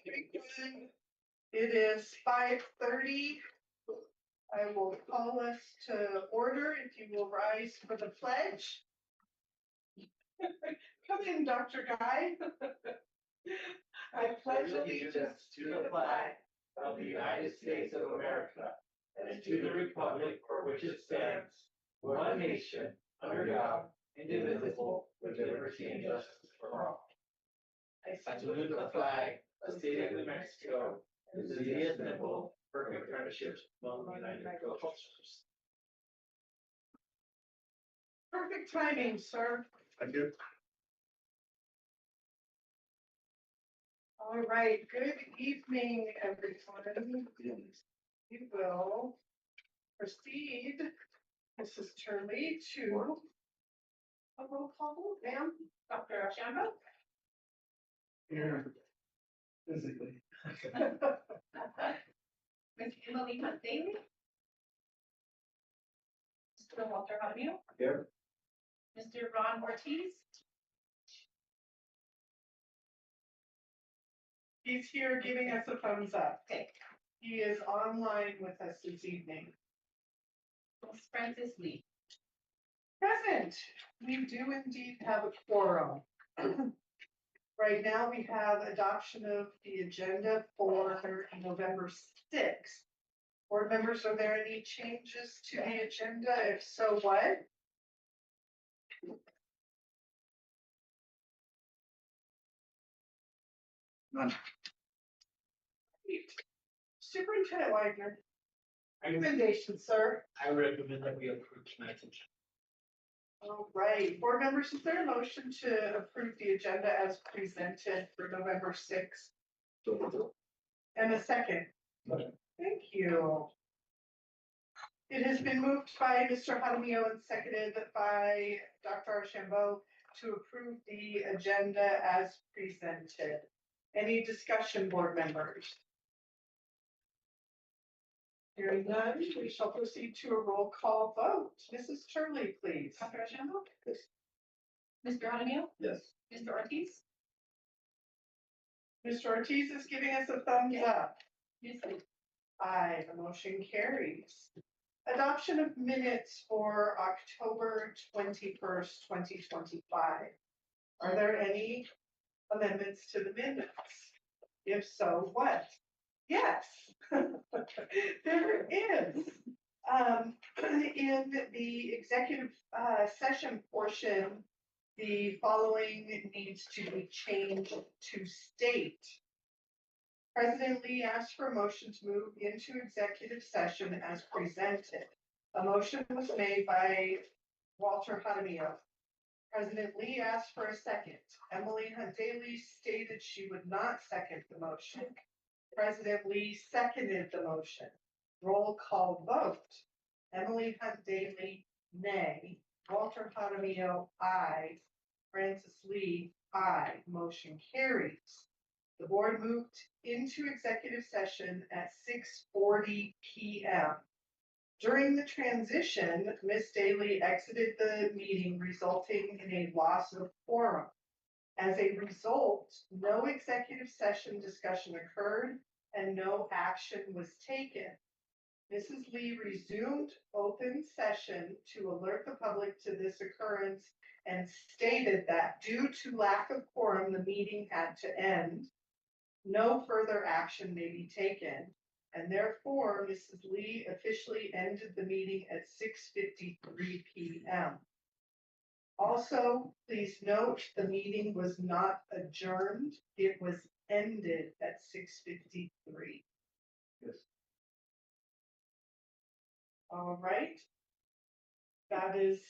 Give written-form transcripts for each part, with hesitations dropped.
Very good. It is 5:30. I will call us to order if you will rise for the pledge. Come in, Dr. Guy. I pledge allegiance to the flag of the United States of America and to the republic for which it stands, one nation, under God, indivisible, with liberty and justice for all. I salute the flag of the state of New Mexico and the city symbol for friendship among the United cultures. Perfect timing, sir. Thank you. All right, good evening, everyone. We will proceed, Mrs. Turley, to a roll call, ma'am. Dr. Ashambo? Here, physically. Ms. Emily Daly. Mr. Walter Jaramillo. Here. Mr. Ron Ortiz. He's here giving us a thumbs up. Okay. He is online with us this evening. Ms. Francis Lee. Present, we do indeed have a quorum. Right now, we have adoption of the agenda for November 6th. Board members, are there any changes to the agenda? If so, what? None. Superintendent Wagner. Recommendation, sir. I recommend that we approve tonight's agenda. All right, board members, is there a motion to approve the agenda as presented for November 6th? And a second? Thank you. It has been moved by Mr. Jaramillo and seconded by Dr. Archambault to approve the agenda as presented. Any discussion, board members? Hearing none, we shall proceed to a roll call vote. Mrs. Turley, please. Dr. Ashambo. Mr. Jaramillo. Yes. Mr. Ortiz. Mr. Ortiz is giving us a thumbs up. Ms. Lee. Aye, the motion carries. Adoption of minutes for October 21st, 2025. Are there any amendments to the minutes? If so, what? Yes, there is. In the executive session portion, the following needs to be changed to state. President Lee asked for a motion to move into executive session as presented. A motion was made by Walter Jaramillo. President Lee asked for a second. Emily Hunt Daly stated she would not second the motion. President Lee seconded the motion. Roll call vote. Emily Hunt Daly, nay. Walter Jaramillo, aye. Francis Lee, aye. Motion carries. The board moved into executive session at 6:40 p.m. During the transition, Ms. Daly exited the meeting, resulting in a loss of quorum. As a result, no executive session discussion occurred and no action was taken. Mrs. Lee resumed open session to alert the public to this occurrence and stated that due to lack of quorum, the meeting had to end. No further action may be taken, and therefore Mrs. Lee officially ended the meeting at 6:53 p.m. Also, please note the meeting was not adjourned. It was ended at 6:53. Yes. All right. That is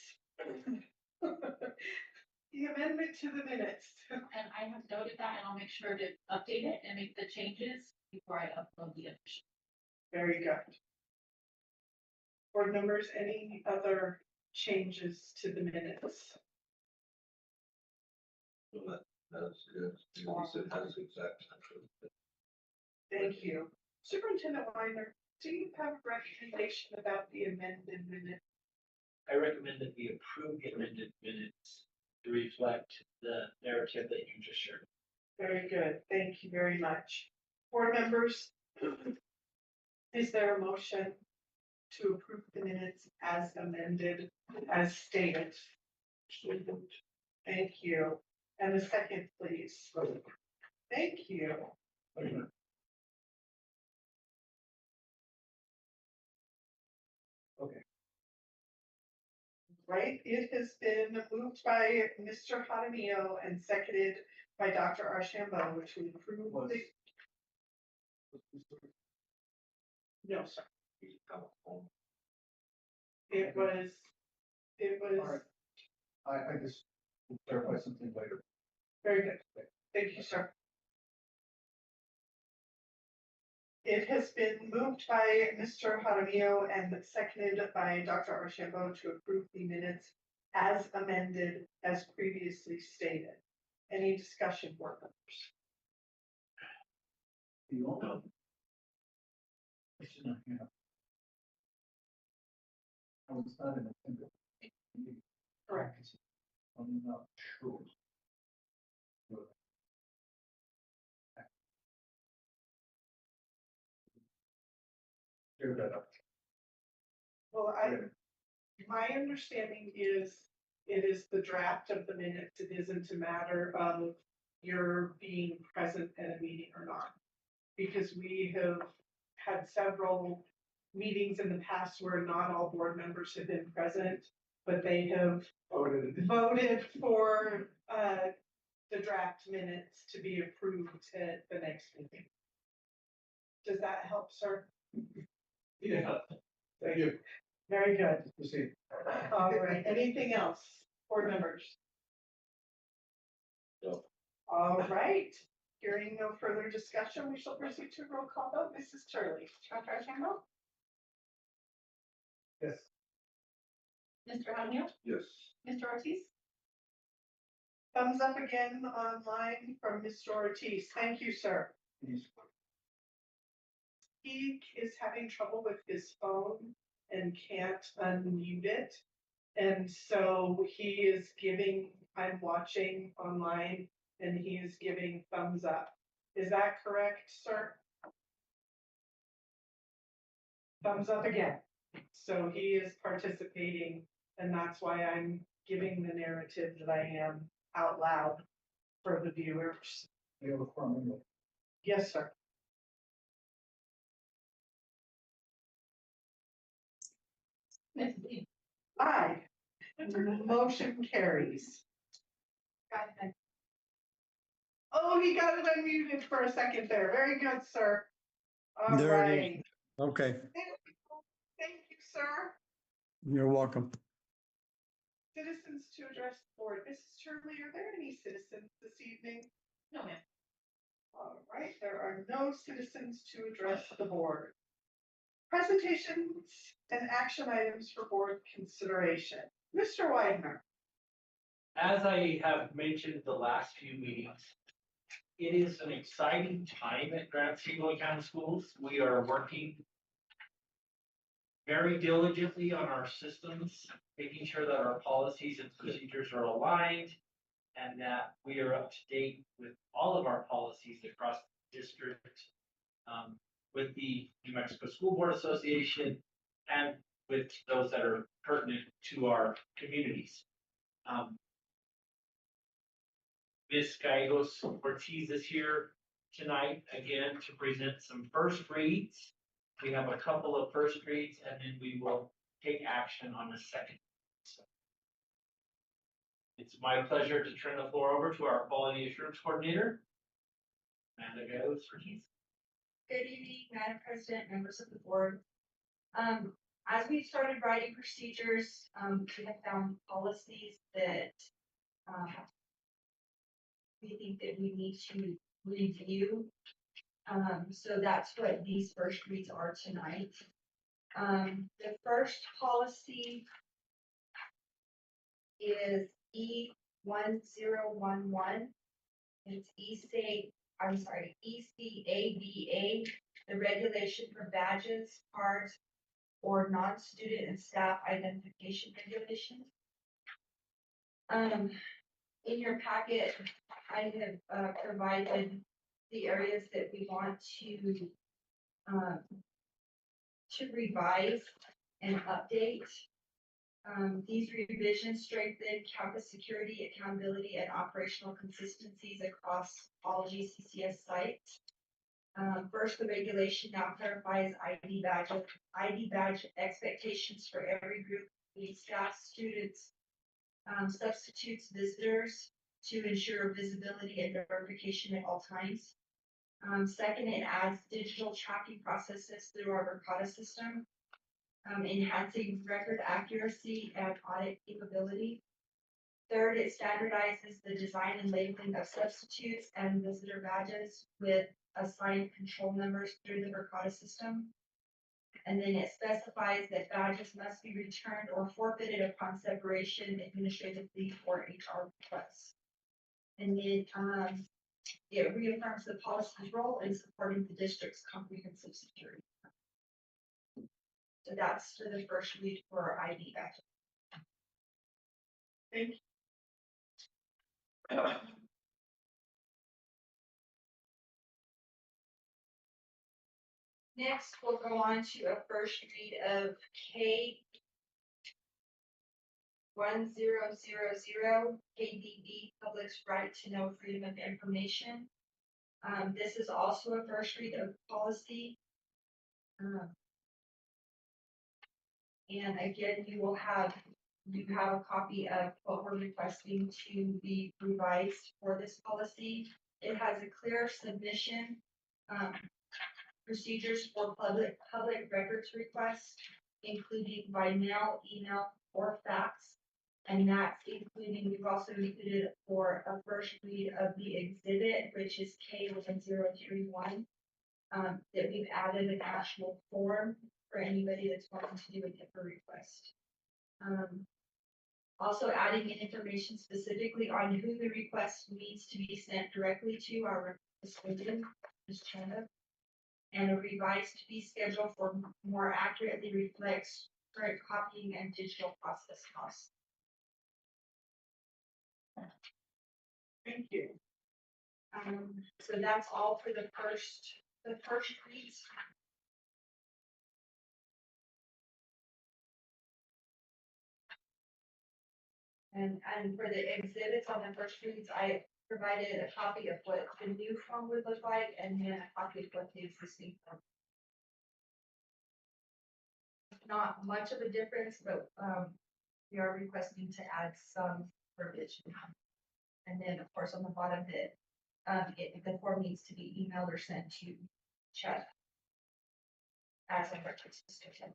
the amendment to the minutes. And I have noted that, and I'll make sure to update it and make the changes before I upload the official. Very good. Board members, any other changes to the minutes? That's good. You said that's exact. Thank you. Superintendent Weiner, do you have a recommendation about the amended minutes? I recommend that we approve the amended minutes to reflect the narrative that you just shared. Very good. Thank you very much. Board members, is there a motion to approve the minutes as amended, as stated? Thank you. And a second, please. Thank you. Okay. Right, it has been moved by Mr. Jaramillo and seconded by Dr. Archambault to approve the. No, sir. It was, All right. I just will clarify something later. very good. Thank you, sir. It has been moved by Mr. Jaramillo and seconded by Dr. Archambault to approve the minutes as amended as previously stated. Any discussion, board members? You all know. It's not here. I was not in attendance. Correct. I'm not sure. Clear that up. Well, my understanding is it is the draft of the minutes. It isn't a matter of your being present at a meeting or not. Because we have had several meetings in the past where not all board members have been present, but they have voted for the draft minutes to be approved at the next meeting. Does that help, sir? Yeah. Thank you. Very good. Proceed. All right, anything else, board members? No. All right, hearing no further discussion, we shall proceed to roll call vote. Mrs. Turley. Dr. Archambault? Yes. Mr. Jaramillo, Yes. Mr. Ortiz, Thumbs up again online from Mr. Ortiz. Thank you, sir. He is having trouble with his phone and can't unmute it. And so he is giving, I'm watching online, and he is giving thumbs up. Is that correct, sir? Thumbs up again. So he is participating, and that's why I'm giving the narrative that I am out loud for the viewers. You have a quorum. Yes, sir. Mrs. Lee. Aye. Motion carries. Got it. Oh, he got it unmuted for a second there. Very good, sir. All There it is. right. Okay, Thank you, sir. you're welcome. Citizens to address the board. Mrs. Turley, are there any citizens this evening? No, ma'am. All right, there are no citizens to address the board. Presentations and action items for board consideration. Mr. Widener. As I have mentioned the last few meetings, it is an exciting time at Grand Cibola County Schools. We are working very diligently on our systems, making sure that our policies and procedures are aligned and that we are up to date with all of our policies across the district, with the New Mexico School Board Association and with those that are pertinent to our communities. Ms. Gallegos Ortiz is here tonight again to present some first reads. We have a couple of first reads and then we will take action on a second. So, it's my pleasure to turn the floor over to our quality assurance coordinator, Amanda Gallegos Ortiz. Good evening, Madam President, members of the board. As we've started writing procedures, we have found policies that we think that we need to review. So that's what these first reads are tonight. The first policy is E1011. It's ECABA, the regulation for badges, cards, or non-student and staff identification regulations. In your packet, I have provided the areas that we want um, to revise and update. These revisions strengthen campus security, accountability, and operational consistencies across all GCCS sites. First, the regulation now clarifies ID badge expectations for every group, including staff, students, substitutes, visitors, to ensure visibility and verification at all times. Second, it adds digital tracking processes through our Verkada system, enhancing record accuracy and audit capability. Third, it standardizes the design and labeling of substitutes and visitor badges with assigned control numbers through the Verkada system. And then it specifies that badges must be returned or forfeited upon separation administratively or HR requests. And then it reaffirms the policy's role in supporting the district's comprehensive security. So that's for the first read for ID badge. Thank Next, we'll go on to a first read of K 1000 KBB, Public's Right to Know Freedom of Information. This is also a first read of policy. And again, you have a copy of what we're requesting to be revised for this policy. It has a clear submission, procedures for public records requests, including by mail, email, or fax. And that's including, we've also included for a first read of the exhibit, which is K1031, that we've added an actual form for anybody that's wanting to do a HIPAA request. Also adding in information specifically on who the request needs to be sent directly to our recipient, Ms. Chanda, and a revised fee schedule for more accurately reflects current copying and digital process costs. Thank you. So that's all for the first reads. And for the exhibits on the first reads, I provided a copy of what the new form would look like and then a copy of what the existing form. Not much of a difference, but we are requesting to add some verbiage. And then, of course, on the bottom bit, the form needs to be emailed or sent to Chet as a participant.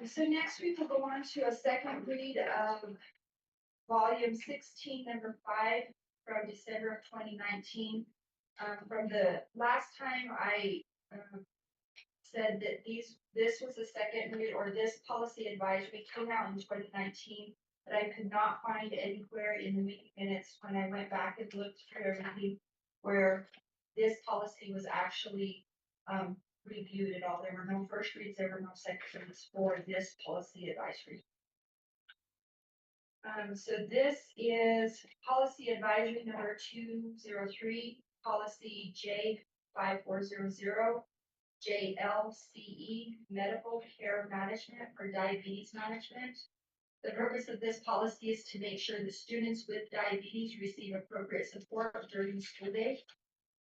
So next we will go on to a second read of volume 16, number 5 from December of 2019. From the last time I said that this was the second read, or this policy advisory came out in 2019, but I could not find anywhere in the meeting minutes when I went back and looked through everything where this policy was actually reviewed at all. There were no first reads, there were no second reads for this policy advisory. So this is policy advisory number 203, policy J5400, JLCE, medical care management for diabetes management. The purpose of this policy is to make sure that students with diabetes receive appropriate support during the school day.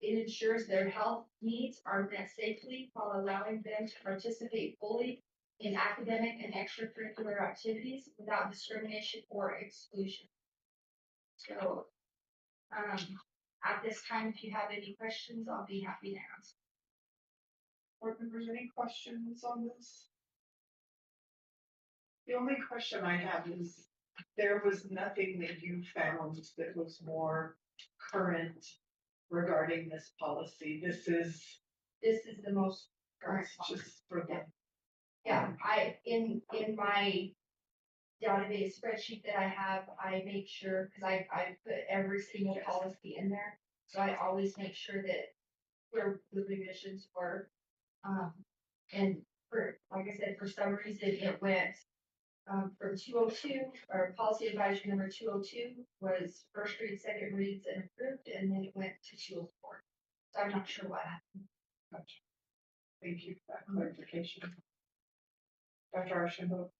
It ensures their health needs are met safely while allowing them to participate fully in academic and extracurricular activities without discrimination or exclusion. So at this time, if you have any questions, I'll be happy to answer. Board members, any questions on this? The only question I have is, there was nothing that you found that was more current regarding this policy. This is the most current one. just for the. Yeah, in my database spreadsheet that I have, I make sure, because I put every single policy in there. So I always make sure that where the revisions were. And for, like I said, for some reason it went from 202, or policy advisory number 202 was first read, second reads and approved, and then it went to 204. So I'm not sure what happened. Gotcha. Thank you for that clarification. Dr. Archambault?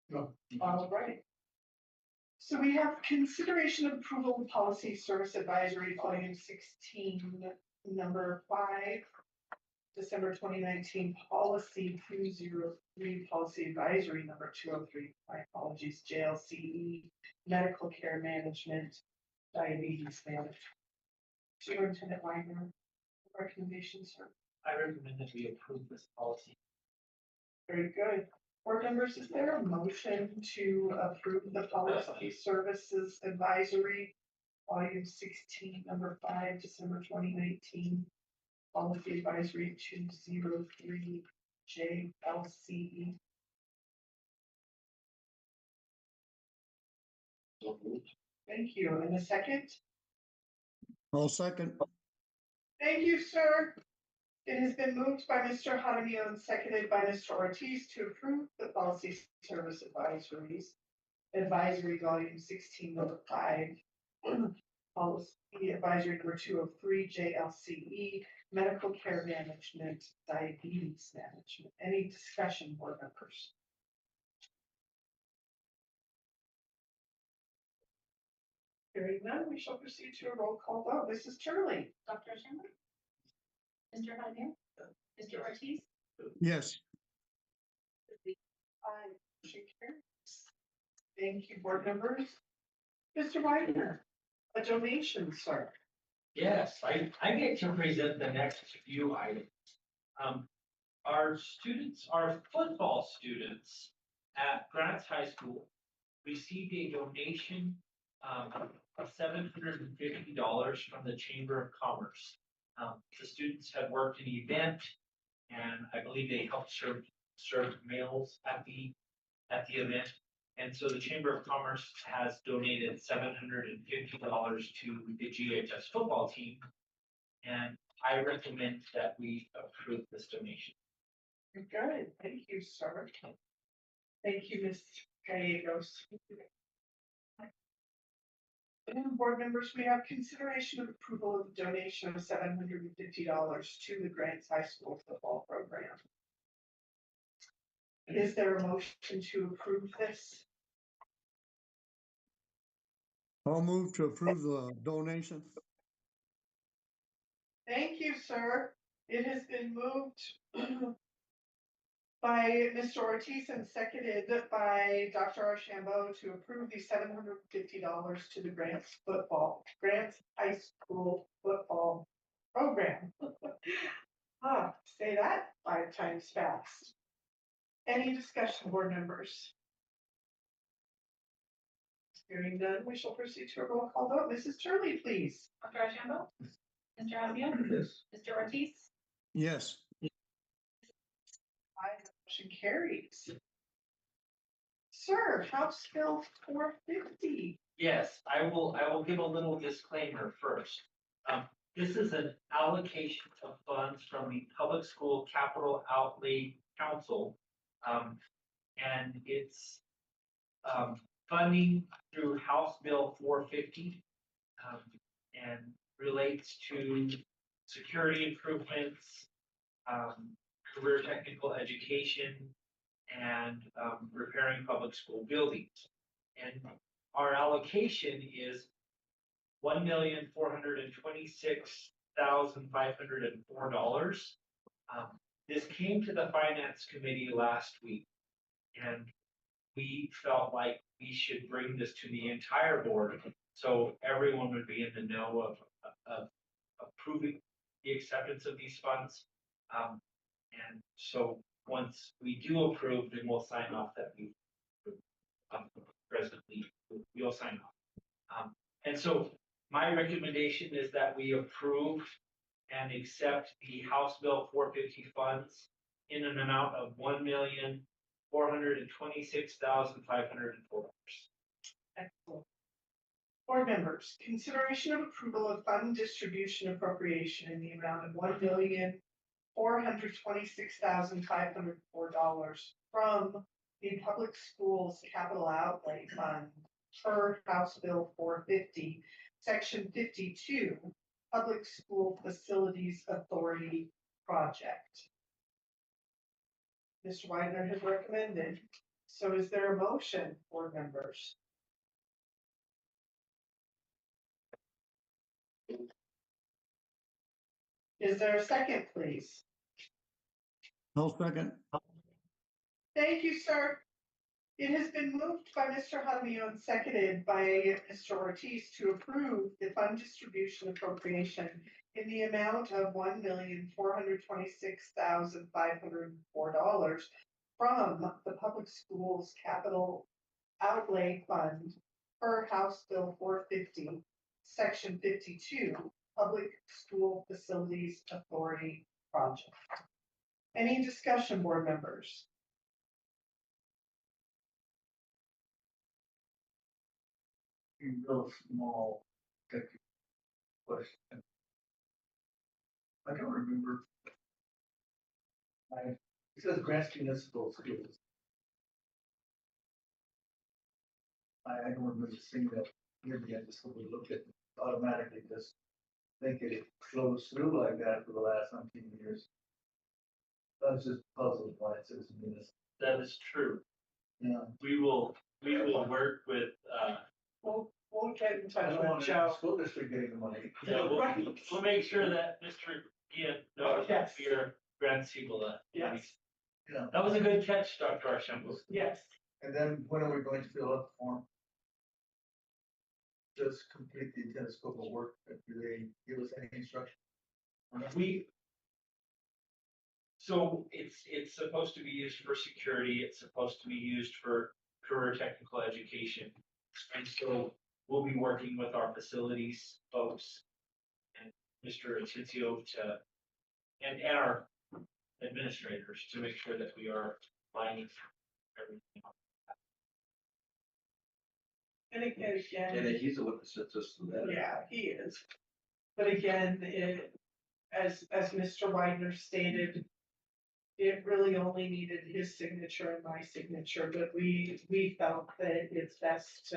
No. All right. So we have consideration of approval of policy service advisory, volume 16, number 5, December 2019, policy 203, policy advisory number 203, my apologies, JLCE, medical care management, diabetes management. Superintendent Wagner, recommendations, sir. I recommend that we approve this policy. Very good. Board members, is there a motion to approve the policy services advisory, volume 16, number 5, December 2019, policy advisory 203 JLCE? Thank you. And a second? I'll second. Thank you, sir. It has been moved by Mr. Jaramillo and seconded by Mr. Ortiz to approve the policy service advisory volume 16, number 5, policy advisory number 203 JLCE, medical care management, diabetes management. Any discussion, board members? Hearing none, we shall proceed to a roll call vote. Mrs. Turley? Dr. Shambo? Mr. Javier? Mr. Ortiz? Yes. Aye. Motion carries. Thank you, board members. Mr. Wagner, a donation, sir. Yes, I get to present the next few items. Our football students at Grants High School received a donation of $750 from the Chamber of Commerce. The students had worked an event, and I believe they helped serve meals at the event. And so the Chamber of Commerce has donated $750 to the GHS football team. And I recommend that we approve this donation. Good. Thank you, sir. Thank you, Ms. Gallegos. And board members, we have consideration of approval of the donation of $750 to the Grants High School football program. Is there a motion to approve this? I'll move to approve the donation. Thank you, sir. It has been moved by Mr. Ortiz and seconded by Dr. Archambault to approve the $750 to the Grants High School football program. Say that 5 times fast. Any discussion, board members? Hearing none, we shall proceed to a roll call vote. Mrs. Turley, please. Dr. Shambo? Mr. Javier? Yes. Mr. Ortiz? Yes. Aye, motion carries. Sir, House Bill 450. Yes, I will give a little disclaimer first. This is an allocation of funds from the Public School Capital Outlay Council. And it's funding through House Bill 450 and relates to security improvements, career technical education, and repairing public school buildings. And our allocation is $1,426,504. This came to the Finance Committee last week, and we felt like we should bring this to the entire board so everyone would be in the know of approving the acceptance of these funds. And so once we do approve, then we'll sign off that we presently we'll sign off. And so my recommendation is that we approve and accept the House Bill 450 funds in an amount of $1,426,504. Excellent. Board members, consideration of approval of fund distribution appropriation in the amount of $1,426,504 from in Public Schools Capital Outlay Fund per House Bill 450, Section 52, Public School Facilities Authority Project. Mr. Widener has recommended. So is there a motion, board members? Is there a second, please? I'll second. Thank you, sir. It has been moved by Mr. Jaramillo and seconded by Mr. Ortiz to approve the fund distribution appropriation in the amount of $1,426,504 from the Public Schools Capital Outlay Fund per House Bill 450, Section 52, Public School Facilities Authority Project. Any discussion, board members? Real small technical question. I don't remember. It says grants municipal schools. I don't remember seeing that. Maybe I just overlooked it automatically, just think it flows through like that for the last 19 years. I was just puzzled why it says municipal. That is true. Yeah. We will work with, We'll get in I touch don't with want the Joe. school district getting the money. we'll make sure that Mr. Ian knows that we are Grand Cibola. Yes. Yeah. That was a good catch, Dr. Archambault. Yes. And then when are we going to fill out the form? Just complete the intended scope of work. Do they give us any instruction? So it's supposed to be used for security, it's supposed to be used for career technical education. And so we'll be working with our facilities folks and Mr. Atizio and our administrators to make sure that we are lining everything up. And again, he's the one that sets us through that. yeah, he is. But again, as Mr. Widener stated, it really only needed his signature and my signature, but we felt that it's best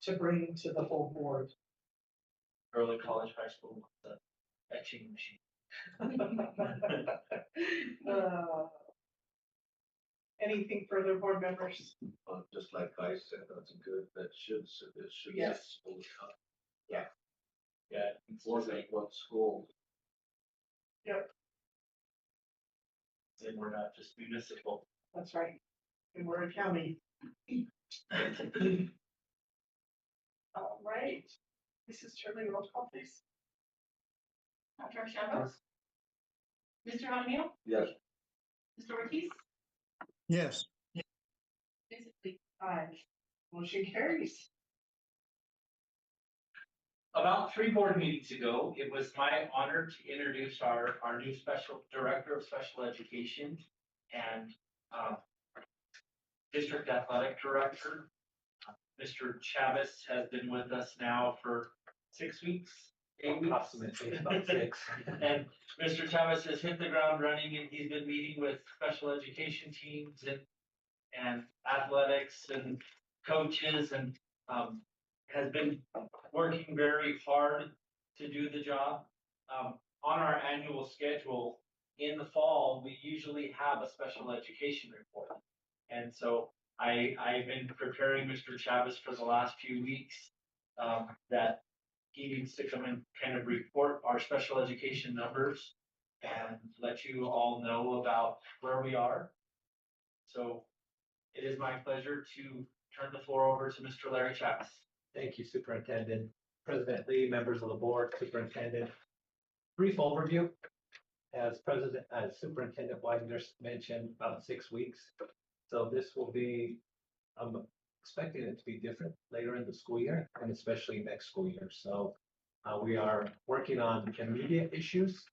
to bring to the whole board. Early college, high school, the etching machine. Anything further, board members? Just like I said, that's good, that should. Yes. Yeah. Informing what school. Then we're not just municipal. That's right. And we're a county. All right. Mrs. Turley, roll call, please. Dr. Archambault? Mr. Jaramillo? Yes. Mr. Ortiz? Yes. Mrs. Lee? Aye. Motion carries. About 3 board meetings ago, it was my honor to introduce our new special director of special education and district athletic director. Mr. Chavez has been with us now for 6 weeks, 8 weeks. Approximately about 6. And Mr. Chavez has hit the ground running and he's been meeting with special education teams and athletics and coaches and has been working very hard to do the job. On our annual schedule in the fall, we usually have a special education report. And so I've been preparing Mr. Chavez for the last few weeks that he needs to come and kind of report our special education numbers and let you all know about where we are. So it is my pleasure to turn the floor over to Mr. Larry Chavez. Thank you, Superintendent, President Lee, members of the board, Superintendent. Brief overview. As Superintendent Widener mentioned, about 6 weeks. So this will be, I'm expecting it to be different later in the school year and especially next school year. So we are working on immediate issues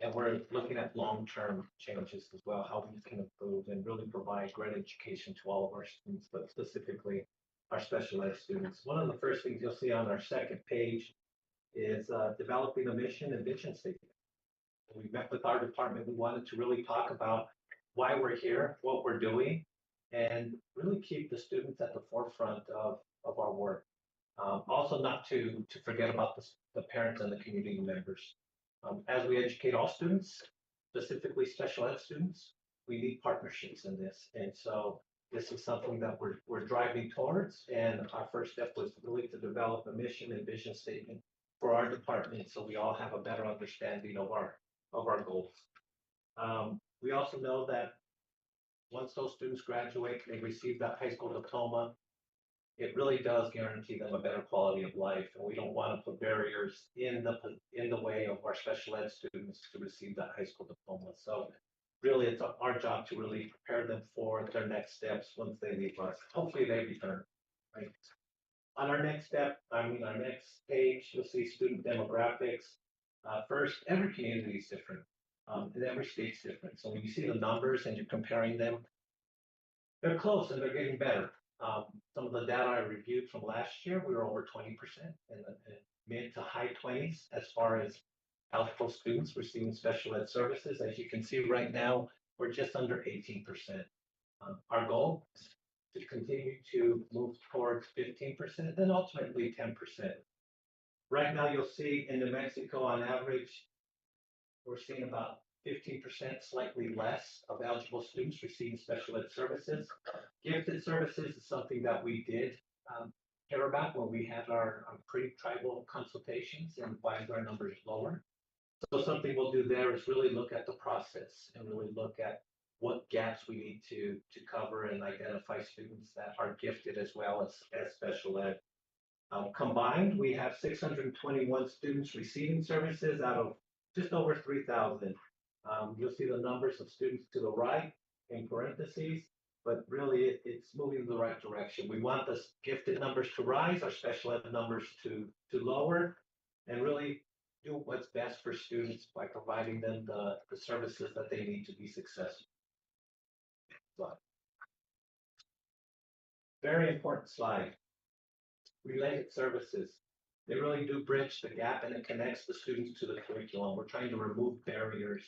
and we're looking at long-term changes as well, how we can improve and really provide great education to all of our students, but specifically our special ed students. One of the first things you'll see on our second page is developing a mission and vision statement. We met with our department. We wanted to really talk about why we're here, what we're doing, and really keep the students at the forefront of our work. Also not to forget about the parents and the community members. As we educate all students, specifically special ed students, we need partnerships in this. And so this is something that we're driving towards. And our first step was really to develop a mission and vision statement for our department, so we all have a better understanding of our goals. We also know that once those students graduate, they receive that high school diploma, it really does guarantee them a better quality of life, and we don't want to put barriers in the way of our special ed students to receive that high school diploma. So really, it's our job to really prepare them for their next steps once they leave us. Hopefully, they return. Right. On our next step, our next page, you'll see student demographics. First, every community is different, and every state's different. So when you see the numbers and you're comparing them, they're close and they're getting better. Some of the data I reviewed from last year, we were over 20% in the mid to high 20s as far as eligible students receiving special ed services. As you can see right now, we're just under 18%. Our goal is to continue to move towards 15% and ultimately 10%. Right now, you'll see in New Mexico, on average, we're seeing about 15%, slightly less of eligible students receiving special ed services. Gifted services is something that we did care about when we had our pre-tribal consultations and why our numbers lower. So something we'll do there is really look at the process and really look at what gaps we need to cover and identify students that are gifted as well as special ed. Combined, we have 621 students receiving services out of just over 3,000. You'll see the numbers of students to the right in parentheses, but really it's moving in the right direction. We want the gifted numbers to rise, our special ed numbers to lower, and really do what's best for students by providing them the services that they need to be successful. Slide. Very important slide. Related services. They really do bridge the gap and it connects the students to the curriculum. We're trying to remove barriers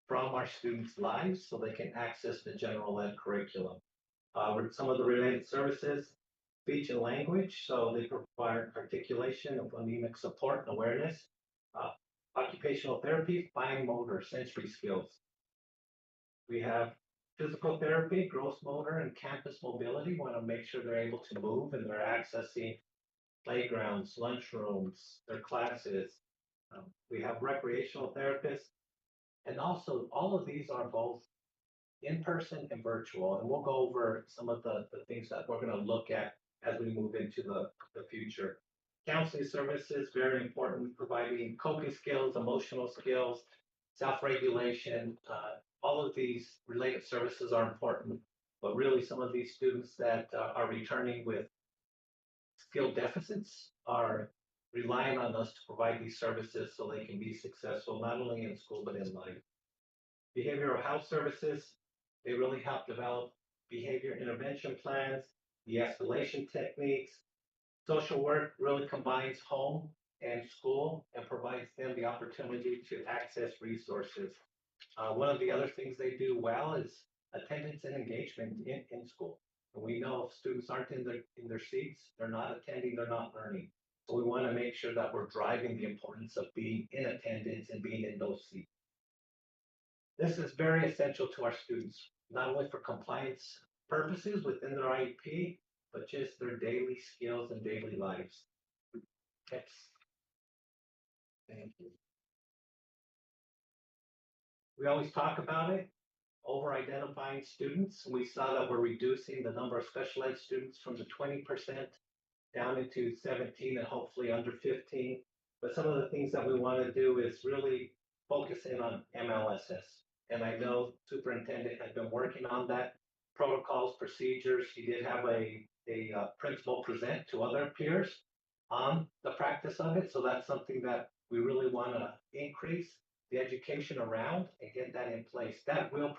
from our students' lives so they can access the general ed curriculum. Some of the related services, speech and language, so they provide articulation of phonemic support and awareness. Occupational therapy, fine motor, sensory skills. We have physical therapy, gross motor, and campus mobility. We want to make sure they're able to move and they're accessing playgrounds, lunchrooms, their classes. We have recreational therapists. And also, all of these are both in-person and virtual. And we'll go over some of the things that we're going to look at as we move into the future. Counseling services, very important, providing coping skills, emotional skills, self-regulation. All of these related services are important, but really some of these students that are returning with skill deficits are relying on us to provide these services so they can be successful, not only in school, but in life. Behavioral health services, they really help develop behavior intervention plans, de-escalation techniques. Social work really combines home and school and provides them the opportunity to access resources. One of the other things they do well is attendance and engagement in school. And we know if students aren't in their seats, they're not attending, they're not learning. So we want to make sure that we're driving the importance of being in attendance and being in those seats. This is very essential to our students, not only for compliance purposes within their IEP, but just their daily skills and daily lives. Next. Thank you. We always talk about it, over-identifying students. We saw that we're reducing the number of special ed students from the 20% down into 17 and hopefully under 15. But some of the things that we want to do is really focus in on MLSS. And I know superintendent has been working on that, protocols, procedures. He did have a principal present to other peers on the practice of it. So that's something that we really want to increase the education around and get that in place. That will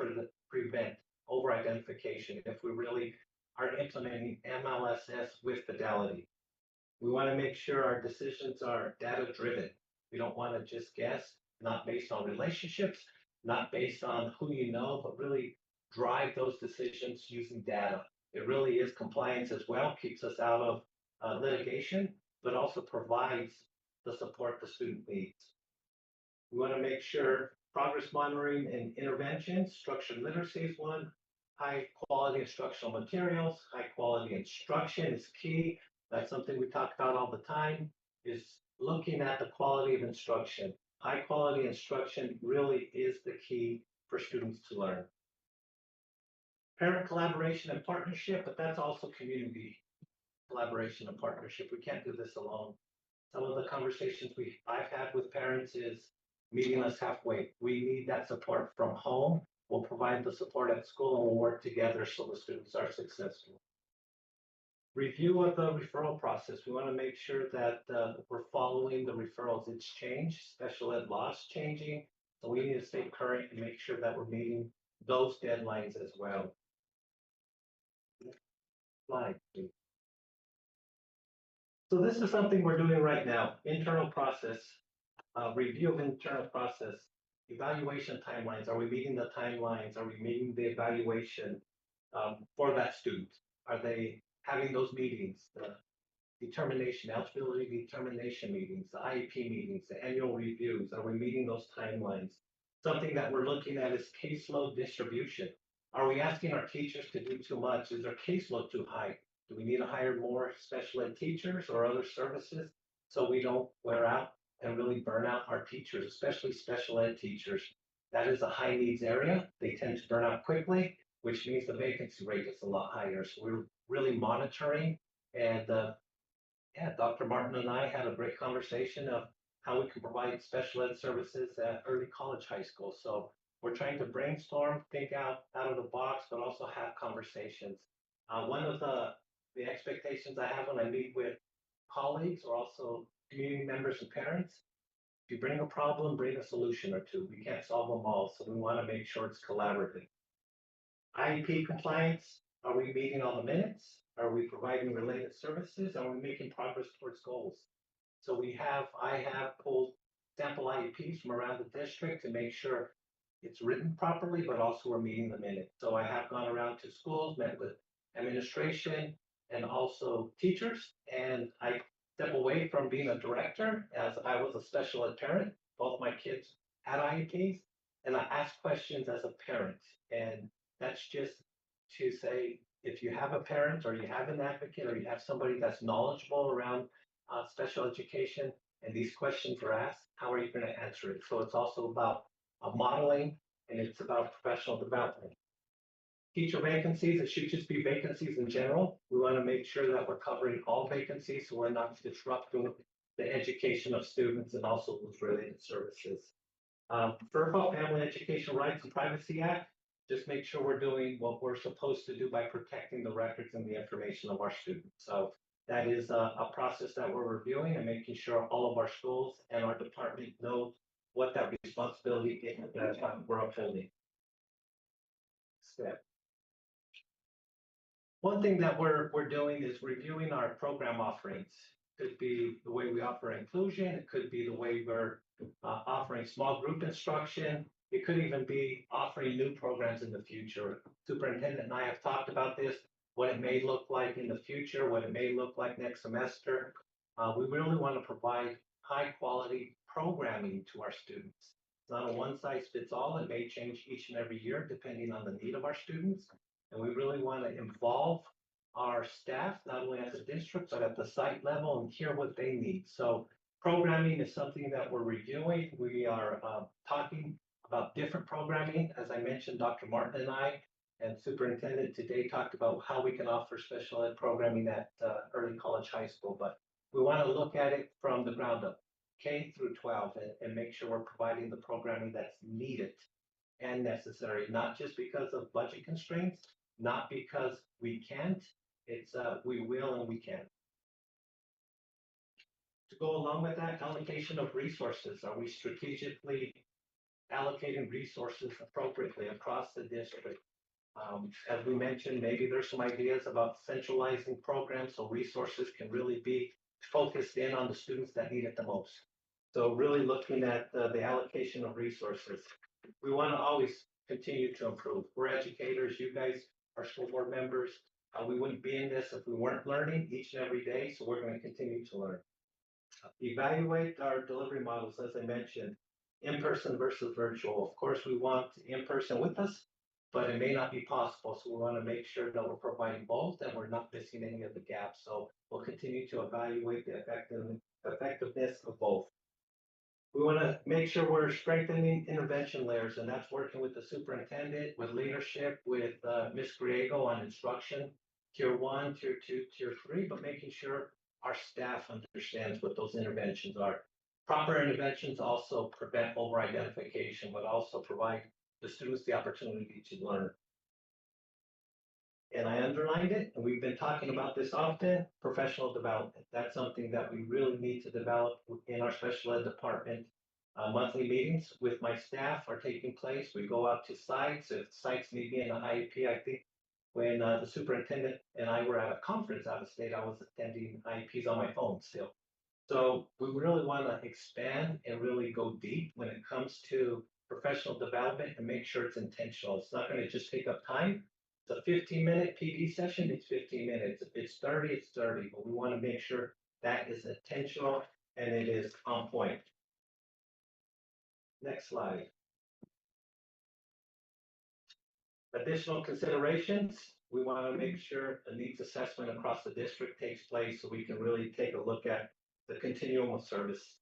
prevent over-identification if we really are implementing MLSS with fidelity. We want to make sure our decisions are data-driven. We don't want to just guess, not based on relationships, not based on who you know, but really drive those decisions using data. It really is compliance as well, keeps us out of litigation, but also provides the support the student needs. We want to make sure progress monitoring and intervention, structured literacy is one, high quality instructional materials, high quality instruction is key. That's something we talk about all the time, is looking at the quality of instruction. High quality instruction really is the key for students to learn. Parent collaboration and partnership, but that's also community collaboration and partnership. We can't do this alone. Some of the conversations I've had with parents is meeting us halfway. We need that support from home. We'll provide the support at school and we'll work together so the students are successful. Review of the referral process. We want to make sure that we're following the referrals. It's changed, special ed laws changing. So we need to stay current and make sure that we're meeting those deadlines as well. Slide, please. So this is something we're doing right now, internal process, review of internal process, evaluation timelines. Are we meeting the timelines? Are we meeting the evaluation for that student? Are they having those meetings, the determination, eligibility determination meetings, the IEP meetings, the annual reviews? Are we meeting those timelines? Something that we're looking at is caseload distribution. Are we asking our teachers to do too much? Is their caseload too high? Do we need to hire more special ed teachers or other services so we don't wear out and really burn out our teachers, especially special ed teachers? That is a high needs area. They tend to burn out quickly, which means the vacancy rate is a lot higher. So we're really monitoring. And yeah, Dr. Martin and I had a great conversation of how we can provide special ed services at early college high school. So we're trying to brainstorm, think out of the box, but also have conversations. One of the expectations I have when I meet with colleagues or also community members and parents, if you bring a problem, bring a solution or two. We can't solve them all, so we want to make sure it's collaborative. IEP compliance, are we meeting all the minutes? Are we providing related services? Are we making progress towards goals? So I have pulled sample IEPs from around the district to make sure it's written properly, but also we're meeting the minutes. So I have gone around to schools, met with administration and also teachers, and I step away from being a director as I was a special ed parent. Both my kids had IEPs, and I ask questions as a parent. And that's just to say, if you have a parent or you have an advocate or you have somebody that's knowledgeable around special education and these questions are asked, how are you going to answer it? So it's also about modeling and it's about professional development. Teacher vacancies, it should just be vacancies in general. We want to make sure that we're covering all vacancies so we're not disrupting the education of students and also with related services. FERPA, Family Education Rights and Privacy Act, just make sure we're doing what we're supposed to do by protecting the records and the information of our students. So that is a process that we're reviewing and making sure all of our schools and our department know what that responsibility is that we're upholding. Step. One thing that we're doing is reviewing our program offerings. Could be the way we offer inclusion. It could be the way we're offering small group instruction. It could even be offering new programs in the future. Superintendent and I have talked about this, what it may look like in the future, what it may look like next semester. We really want to provide high quality programming to our students. It's not a one size fits all. It may change each and every year depending on the need of our students. And we really want to involve our staff, not only at the district, but at the site level and hear what they need. So programming is something that we're reviewing. We are talking about different programming. As I mentioned, Dr. Martin and I and Superintendent today talked about how we can offer special ed programming at early college high school. But we want to look at it from the ground up, K through 12, and make sure we're providing the programming that's needed and necessary, not just because of budget constraints, not because we can't, it's we will and we can. To go along with that, allocation of resources. Are we strategically allocating resources appropriately across the district? As we mentioned, maybe there's some ideas about centralizing programs so resources can really be focused in on the students that need it the most. So really looking at the allocation of resources. We want to always continue to improve. We're educators, you guys are school board members. We wouldn't be in this if we weren't learning each and every day, so we're gonna continue to learn. Evaluate our delivery models, as I mentioned, in-person versus virtual. Of course, we want in-person with us, but it may not be possible, so we want to make sure that we're providing both and we're not missing any of the gaps. So we'll continue to evaluate the effectiveness of both. We want to make sure we're strengthening intervention layers, and that's working with the superintendent, with leadership, with Ms. Griego on instruction, tier 1, tier 2, tier 3, but making sure our staff understands what those interventions are. Proper interventions also prevent over-identification, but also provide the students the opportunity to learn. And I underlined it, and we've been talking about this often, professional development. That's something that we really need to develop in our special ed department. Monthly meetings with my staff are taking place. We go out to sites. If sites need me in an IEP, I think when the superintendent and I were at a conference out of state, I was attending IEPs on my phone still. So we really want to expand and really go deep when it comes to professional development and make sure it's intentional. It's not going to just take up time. It's a 15-minute PD session, it's 15 minutes. If it's 30, it's 30, but we want to make sure that is intentional and it is on point. Next slide. Additional considerations, we want to make sure a needs assessment across the district takes place so we can really take a look at the continuum of services.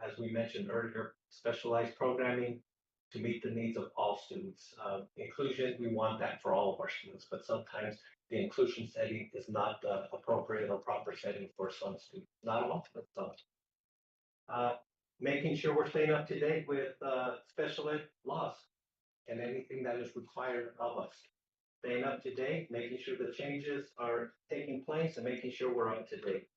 As we mentioned earlier, specialized programming to meet the needs of all students. Inclusion, we want that for all of our students, but sometimes the inclusion setting is not the appropriate or proper setting for some students. Not all, but some. Making sure we're staying up to date with special ed laws and anything that is required of us. Staying up to date, making sure the changes are taking place and making sure we're up to date.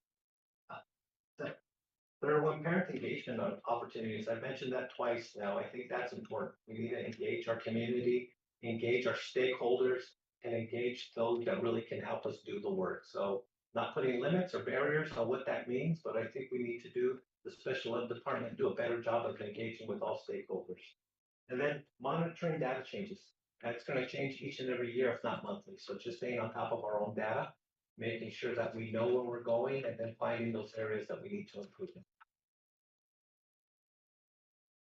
Third one, parent engagement opportunities. I mentioned that twice now. I think that's important. We need to engage our community, engage our stakeholders, and engage those that really can help us do the work. So not putting limits or barriers on what that means, but I think we need to do the special ed department do a better job of engaging with all stakeholders. And then monitoring data changes. That's going to change each and every year, if not monthly. So just staying on top of our own data, making sure that we know where we're going, and then finding those areas that we need to improve in.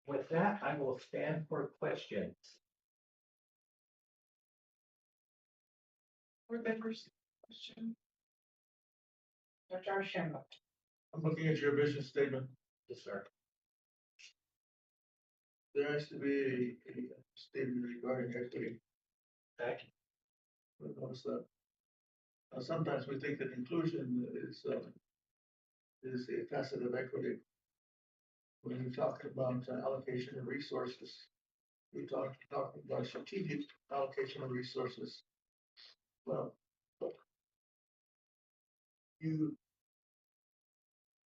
With that, I will stand for questions. Board members, question? Dr. Arshamba. I'm looking at your vision statement. Yes, sir. There has to be a statement regarding equity. Okay. What was that? Sometimes we think that inclusion is a facet of equity. When we talk about allocation of resources, we talk about strategic allocation of resources. Well,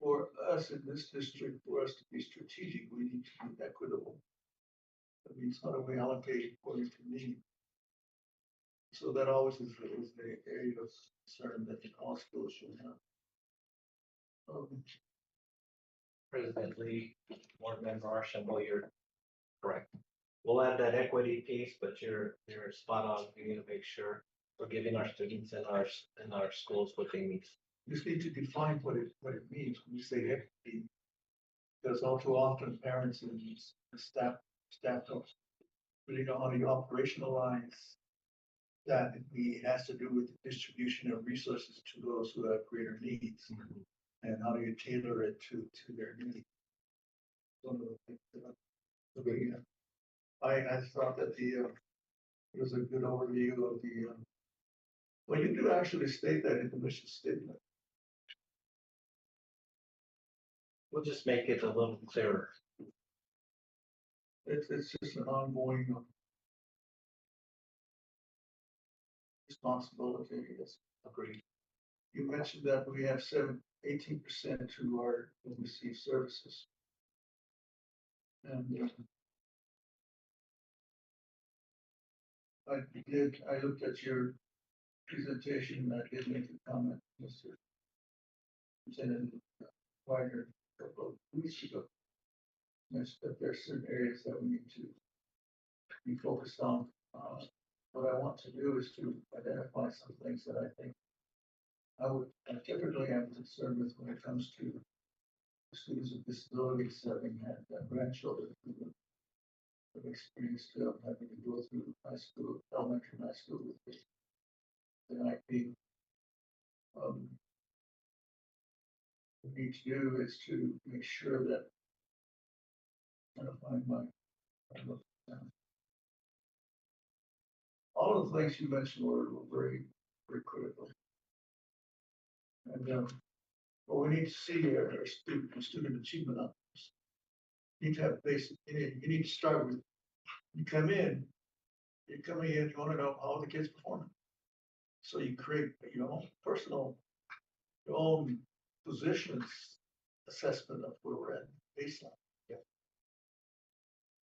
for us in this district, for us to be strategic, we need to be equitable. That means how do we allocate according to need? So that always is the area of concern that all schools should have. President Lee, Board Member Archambault, you're correct. We'll add that equity piece, but you're spot on. We need to make sure we're giving our students and our schools what they need. You just need to define what it means when you say equity. Because all too often parents and staff don't really know how to operationalize that. It has to do with the distribution of resources to those who have greater needs. Mm-hmm. And how do you tailor it to their needs? I thought that it was a good overview of the. Well, you do actually state that in the mission statement. We'll just make it a little clearer. It's just an ongoing responsibility, I guess. Agreed. You mentioned that we have 18% who receive services. And I looked at your presentation and I did make a comment, Mr. Lieutenant Wagner, a couple of weeks ago. Mentioned that there are certain areas that we need to be focused on. What I want to do is to identify some things that I think I typically am concerned with when it comes to students with disabilities, having had grandchildren who have experienced having to go through high school, elementary, and high school with the IP. What we need to do is to make sure that I'm trying to find my notes now. All of the things you mentioned were very, very critical. And what we need to see here are student achievement outcomes. You need to have basic, you need to start with, you're coming in, you want to know how the kid's performing. So you create your own personal, your own positions assessment of where we're at baseline. Yeah.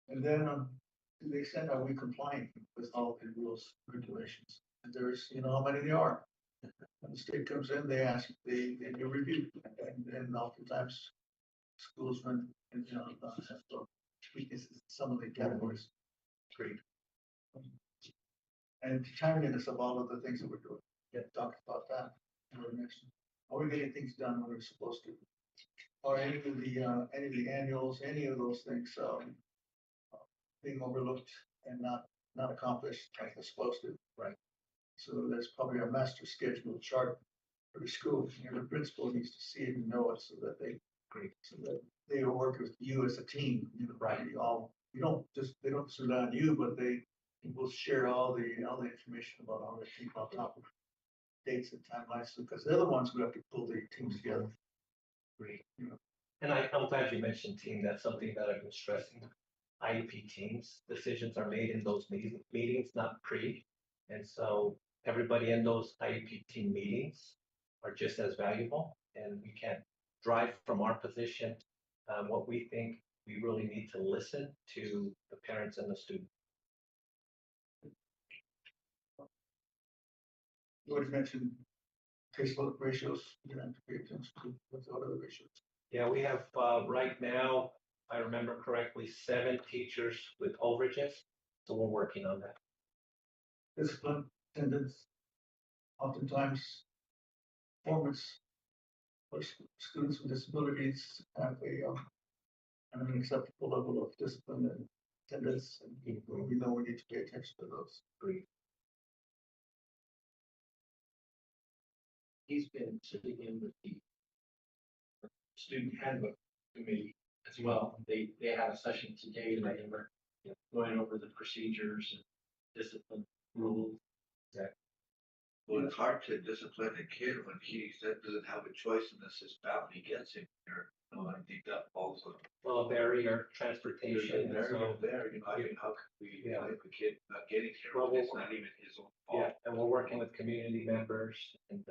And then to the extent are we compliant with all the rules, regulations? And there's, how many there are. When the state comes in, they ask, they do review, and oftentimes schools run, have weaknesses in some of the categories. Great. And timeliness of all of the things that we're doing. Talked about that. Are we getting things done when we're supposed to? Or any of the annuals, any of those things, being overlooked and not accomplished like they're supposed to. Right. So that's probably a master schedule chart for the school. The principal needs to see it and know it so that they work with you as a team. Right. They don't just rely on you, but they will share all the information about all the keep on top of dates and timelines because they're the ones who have to pull the teams together. Great. And I'm glad you mentioned team. That's something that I've been stressing. IEP teams, decisions are made in those meetings, not pre. And so everybody in those IEP team meetings are just as valuable. And we can't drive from our position what we think. We really need to listen to the parents and the students. You already mentioned caseload ratios. You have to pay attention to what's the other ratios. Yeah, we have right now, if I remember correctly, 7 teachers with overages. So we're working on that. Discipline, attendance, oftentimes performance for students with disabilities have an acceptable level of discipline and attendance, and we know we need to pay attention to those. Great. He's been sitting in with the student handbook committee as well. They had a session today and they were going over the procedures and discipline rules. Well, it's hard to discipline a kid when he doesn't have a choice unless his family gets him here. I think that falls on. Well, barrier, transportation. There, how could we if a kid not getting here? Well, it's not even his own fault. Yeah, and we're working with community members and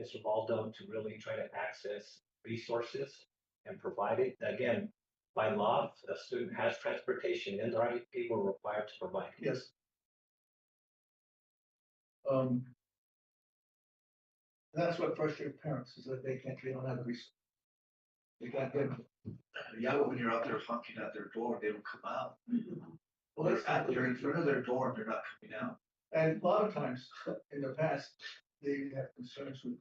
Mr. Baldo to really try to access resources and provide it. Again, by law, a student has transportation in their IEP, we're required to provide. Yes. That's what frustrates parents is that they don't have a resource. They can't get them. Yeah, but when you're out there honking at their door, they don't come out. Well, They're in front of their door and they're not coming out. And a lot of times in the past, they have concerns with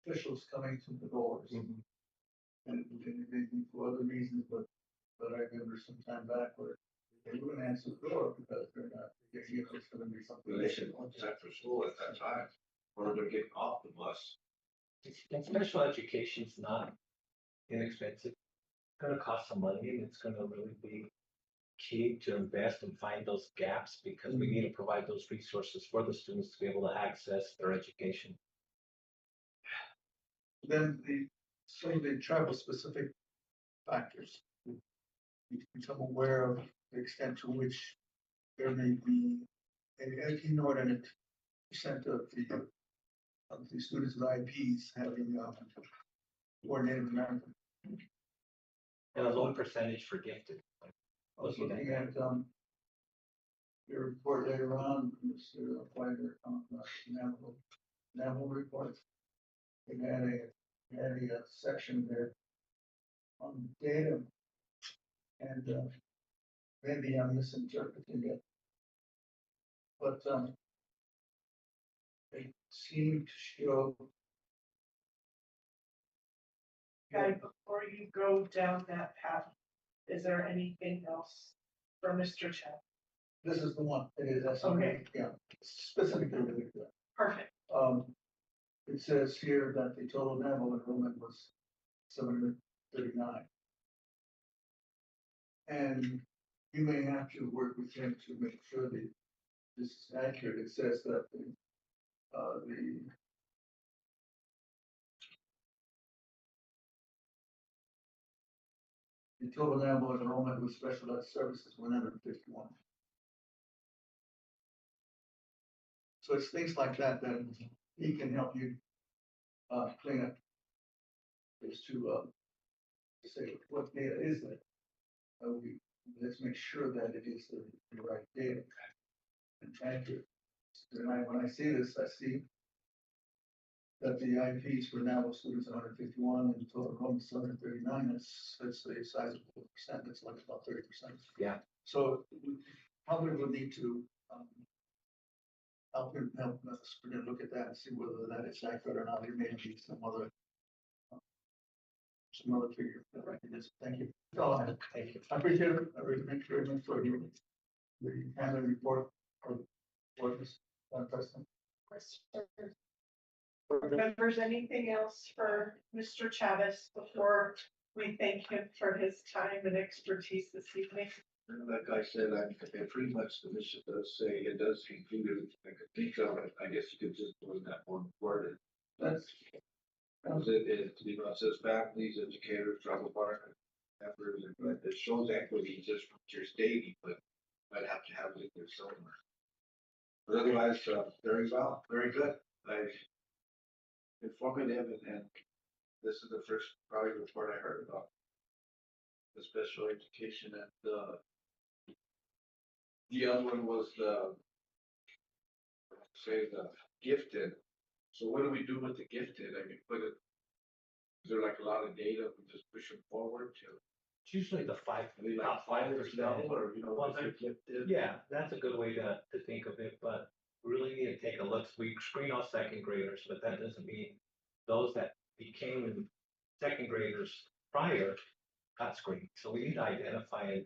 officials coming to the doors. And for other reasons, but I remember some time back where they wouldn't answer the door because they're not, it's going to be something. They should want after school at that time, or they're getting off the bus. And special education is not inexpensive. It's going to cost some money and it's going to really be key to invest and find those gaps because we need to provide those resources for the students to be able to access their education. Then some of the tribal specific factors. You become aware of the extent to which there may be an inordinate percent of the students with IPs having or Native American. And a low percentage for gifted. I was looking at your report later on, Mr. Whiter, on Navajo reports. It had a section there on data and maybe I'm misinterpreting it. But, they seem to show, Guy, before you go down that path, is there anything else for Mr. Chen? this is the one, it is, that's, Okay. yeah, specifically really good. Perfect. It says here that the total Navajo enrollment was 739. And you may have to work with him to make sure that this is accurate. It says that the total Navajo enrollment with special ed services 151. So it's things like that that he can help you clean up. Is to say what data is that? Let's make sure that it is the right data and accurate. When I see this, I see that the IPs for Navajo students are 151 and the total enrollment is 139. That's a sizable percent. That's like about 30%. Yeah. So we probably will need to help us look at that and see whether that is accurate or not. There may be some other figure. Thank you. Thank you. I appreciate it. I really thank you very much for your the annual report for this president. Members, anything else for Mr. Chavez before we thank him for his time and expertise this evening? Like I said, pretty much the mission does say, it does include it, I could think of it, I guess you could just put that one word. That's It says families, educators, travel partners, efforts, and it shows equity just from your stating, but might have to have it in there somewhere. But otherwise, very well, very good, like informative, and this is the first probably report I heard about the special education, and the other one was the gifted. So what do we do with the gifted? I mean, is there like a lot of data we just push them forward to? It's usually the top 5%. Or, you know, Well, they're gifted. Yeah, that's a good way to think of it, but we really need to take a look. We screen all second graders, but that doesn't mean those that became second graders prior got screened. So we need to identify,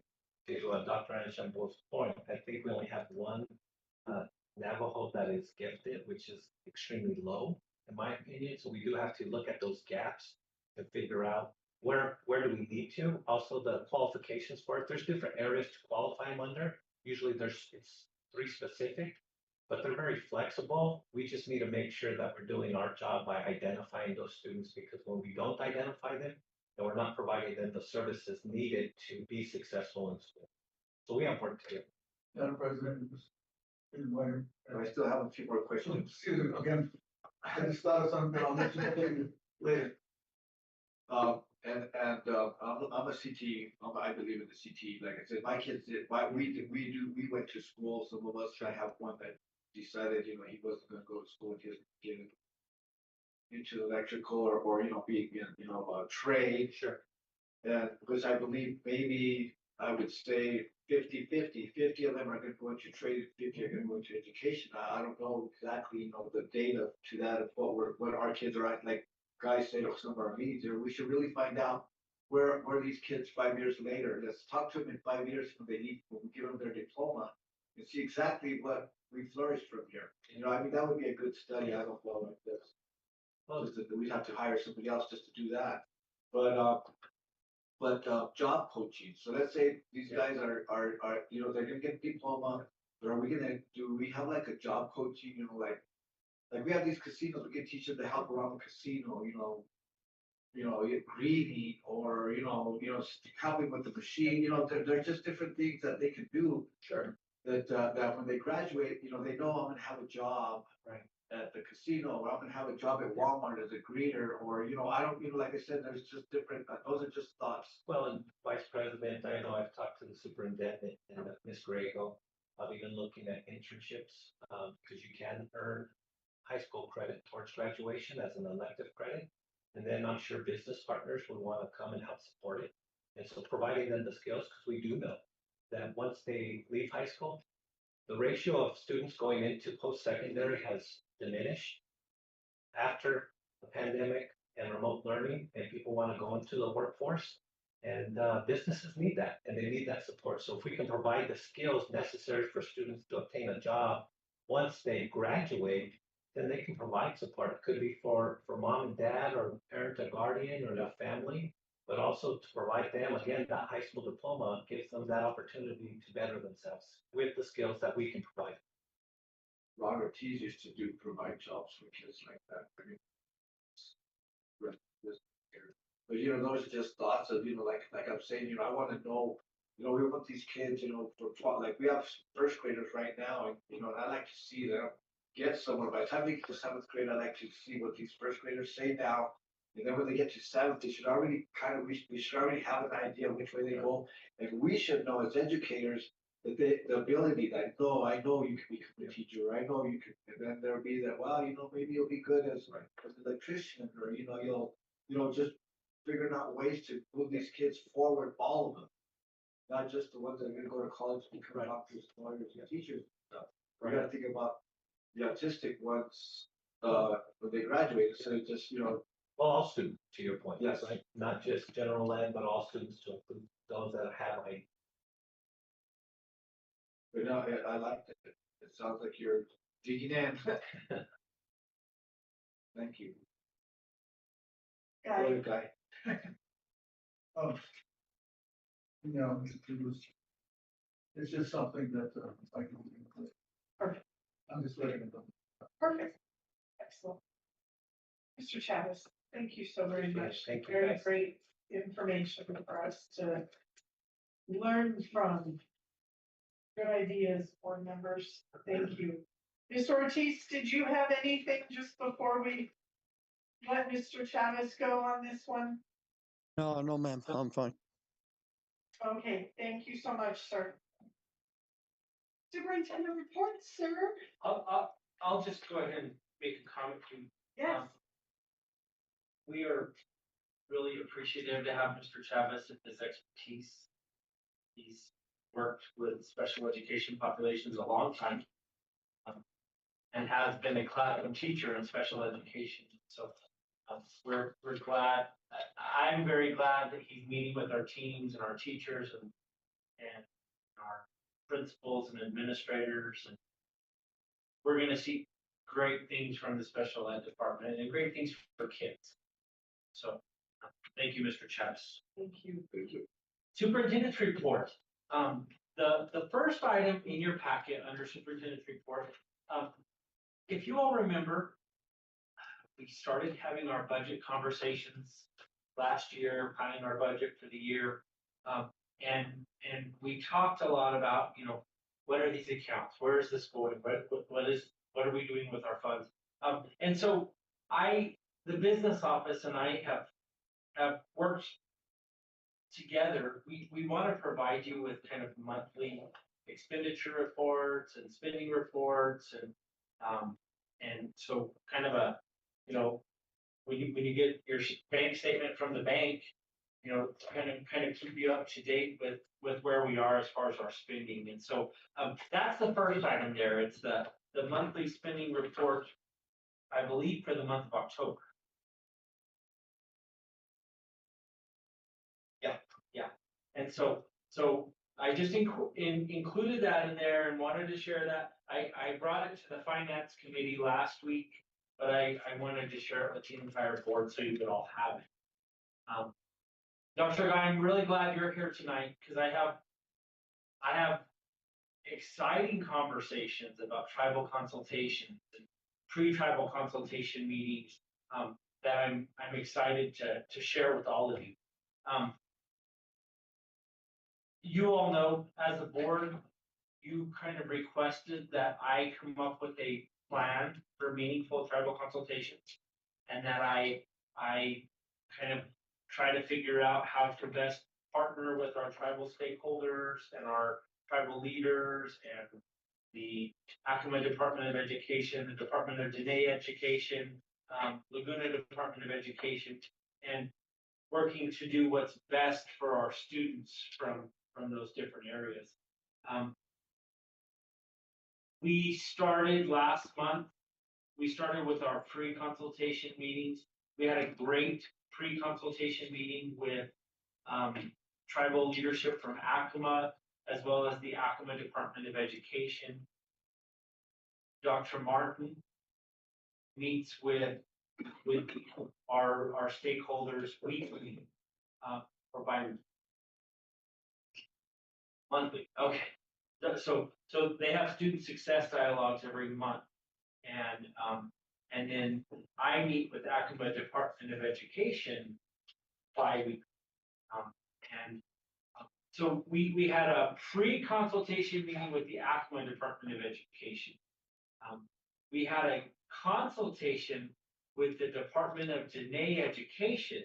to Dr. Anshambo's point, I think we only have one Navajo that is gifted, which is extremely low, in my opinion. So we do have to look at those gaps and figure out where do we need to. Also, the qualifications for it. There's different areas to qualify them under. Usually it's 3 specific, but they're very flexible. We just need to make sure that we're doing our job by identifying those students, because when we don't identify them, then we're not providing them the services needed to be successful in school. So we have work to do. Madam President. I still have a few more questions. Excuse me, again, I just thought of something, I'll mention it later. I'm a CT, I believe in the CT, like I said, my kids did, we went to school, some of us, I have one that decided, you know, he wasn't gonna go to school, he was getting into electrical or, you know, being, you know, trade. Sure. And because I believe maybe I would say 50 of them are gonna go into trade, 50 are gonna go into education. I don't know exactly, you know, the data to that of what our kids are at, like guys say, or some of our meetings there, we should really find out where these kids 5 years later. Let's talk to them in 5 years when we give them their diploma and see exactly what we flourished from here. You know, I mean, that would be a good study. I don't know like this. Well, we'd have to hire somebody else just to do that. But job coaching. So let's say these guys are you know, they're gonna get a diploma, but do we have like a job coaching, you know, like we have these casinos, we can teach them to help around the casino, greeting, or, helping with the machine, they're just different things that they can do. Sure. That when they graduate, they know I'm gonna have a job. Right. At the casino, or I'm gonna have a job at Walmart as a greeter, or, I don't, like I said, there's just different, those are just thoughts. Well, and Vice President, I know I've talked to the superintendent and Ms. Grego. I've even looking at internships, because you can earn high school credit towards graduation as an elective credit. And then I'm sure business partners would want to come and help support it. And so providing them the skills, because we do know that once they leave high school, the ratio of students going into post-secondary has diminished after the pandemic and remote learning, and people want to go into the workforce. And businesses need that, and they need that support. So if we can provide the skills necessary for students to obtain a job once they graduate, then they can provide support. It could be for mom and dad or parent or guardian or their family, but also to provide them, again, that high school diploma gives them that opportunity to better themselves with the skills that we can provide. Robert Tees used to provide jobs for kids like that. I mean, but those are just thoughts of, like I'm saying, I want to know, we want these kids, for 12, like we have first graders right now, and, and I like to see them get somewhere. By the time they get to seventh grade, I like to see what these first graders say now. And then when they get to seventh, they should already we should already have an idea of which way they go. And we should know as educators that the ability that, no, I know you can become a teacher, I know you can, and then there'll be that, well, maybe you'll be good as an electrician, or, you'll just figuring out ways to move these kids forward, all of them. Not just the ones that are gonna go to college and become doctors, lawyers, and teachers and stuff. We gotta think about the autistic ones, when they graduate, instead of just, Well, all students, to your point. Yes. Right? Not just general ed, but all students to include those that have a. but no, I like it. It sounds like you're digging in. Thank you. Guy, Go ahead, Guy. Um, it's just something that, I can. Perfect. I'm just letting it know. perfect, excellent. Mr. Chavez, thank you so very much. Thank you, Very guys. great information for us to learn from. Good ideas, board members. Thank you. Ms. Ortiz, did you have anything just before we let Mr. Chavez go on this one? No, ma'am, I'm fine. Okay, thank you so much, sir. Superintendent report, sir? I'll just go ahead and make a comment too. Yes, We are really appreciative to have Mr. Chavez and his expertise. He's worked with special education populations a long time, and has been a classroom teacher in special education. So we're glad. I'm very glad that he's meeting with our teams and our teachers and our principals and administrators, and we're going to see great things from the special ed department and great things for kids. So thank you, Mr. Chavez. thank you. Thank you. Superintendent's report. The first item in your packet under superintendent's report, if you all remember, we started having our budget conversations last year, planning our budget for the year. And we talked a lot about, what are these accounts? Where is this going? What are we doing with our funds? And so the business office and I have worked together. We want to provide you with kind of monthly expenditure reports and spending reports, and so kind of a, when you get your bank statement from the bank, kind of keep you up to date with where we are as far as our spending. And so that's the first item there. It's the monthly spending report, I believe, for the month of October. Yeah. And so I just included that in there and wanted to share that. I brought it to the finance committee last week, but I wanted to share it with the entire board so you could all have it. Dr. Guy, I'm really glad you're here tonight because I have exciting conversations about tribal consultations and pre-tribal consultation meetings that I'm excited to share with all of you. You all know, as a board, you kind of requested that I come up with a plan for meaningful tribal consultations, and that I kind of try to figure out how to best partner with our tribal stakeholders and our tribal leaders and the Acoma Department of Education, the Department of Dene Education, Laguna Department of Education, and working to do what's best for our students from those different areas. We started last month. We started with our pre-consultation meetings. We had a great pre-consultation meeting with tribal leadership from Acoma, as well as the Acoma Department of Education. Dr. Martin meets with our stakeholders weekly, or monthly. Okay. So they have student success dialogues every month. And then I meet with Acoma Department of Education bi-weekly. So we had a pre-consultation meeting with the Acoma Department of Education. We had a consultation with the Department of Diné Education,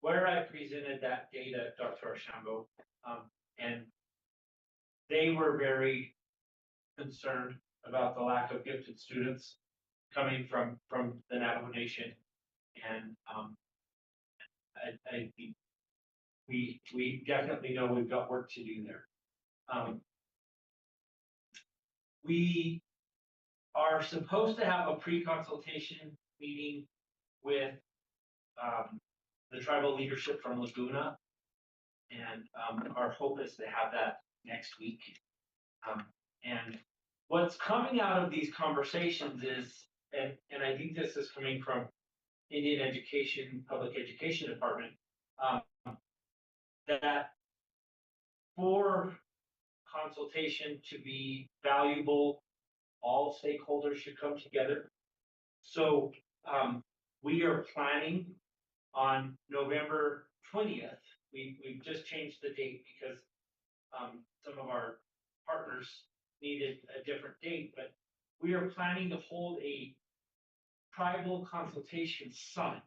where I presented that data, Dr. Archambault, and they were very concerned about the lack of gifted students coming from the Navajo Nation, and I think we definitely know we've got work to do there. We are supposed to have a pre-consultation meeting with the tribal leadership from Laguna, and our hope is to have that next week. And what's coming out of these conversations is, and I think this is coming from Indian Education, Public Education Department, that for consultation to be valuable, all stakeholders should come together. So we are planning on November 20th. We've just changed the date because some of our partners needed a different date, but we are planning to hold a tribal consultation summit.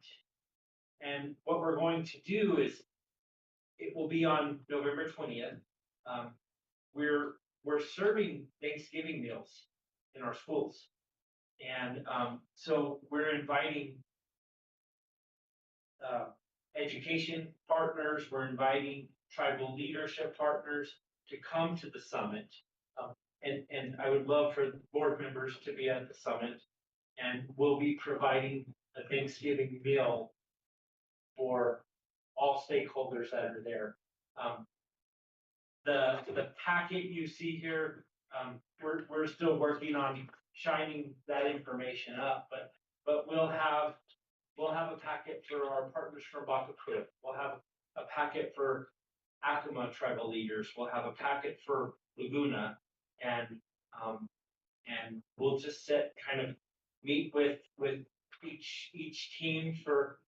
And what we're going to do is, it will be on November 20th. We're serving Thanksgiving meals in our schools. And so we're inviting education partners, we're inviting tribal leadership partners to come to the summit. And I would love for board members to be at the summit, and we'll be providing a Thanksgiving meal for all stakeholders that are there. The packet you see here, we're still working on shining that information up, but we'll have a packet for our partners from Bakaput. We'll have a packet for Acoma tribal leaders. We'll have a packet for Laguna, and we'll just meet with each team for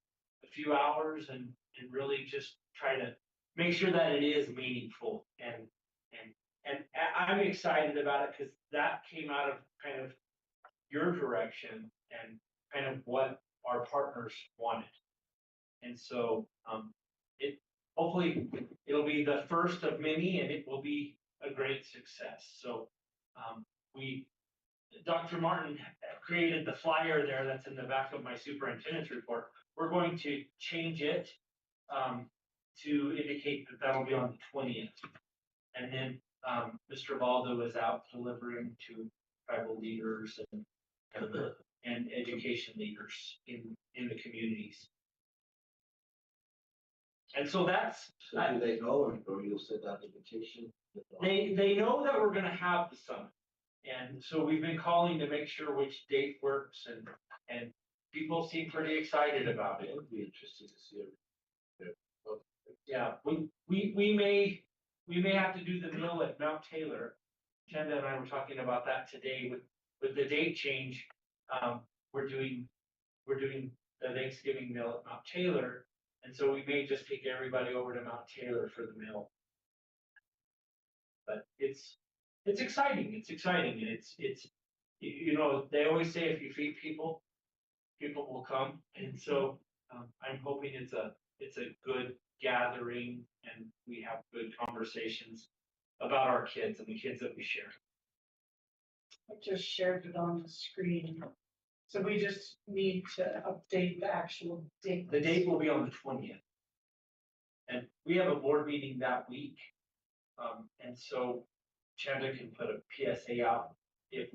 a few hours and really just try to make sure that it is meaningful. And I'm excited about it because that came out of kind of your direction and kind of what our partners wanted. And so hopefully it'll be the first of many, and it will be a great success. So Dr. Martin created the flyer there that's in the back of my superintendent's report. We're going to change it to indicate that that'll be on the 20th. And then Mr. Baldo is out delivering to tribal leaders and education leaders in the communities. And so that's. So do they know, or you'll send out the invitation? They know that we're gonna have the summit. And so we've been calling to make sure which date works, and people seem pretty excited about it. It would be interesting to see it. Yeah, we may have to do the meal at Mount Taylor. Chanda and I were talking about that today with the date change. We're doing the Thanksgiving meal at Mount Taylor, and so we may just take everybody over to Mount Taylor for the meal. But it's exciting. It's exciting, and it's they always say if you feed people, people will come, and so I'm hoping it's a good gathering, and we have good conversations about our kids and the kids that we share. I just shared it on the screen. So we just need to update the actual date. The date will be on the 20th. And we have a board meeting that week. And so Chanda can put a PSA out if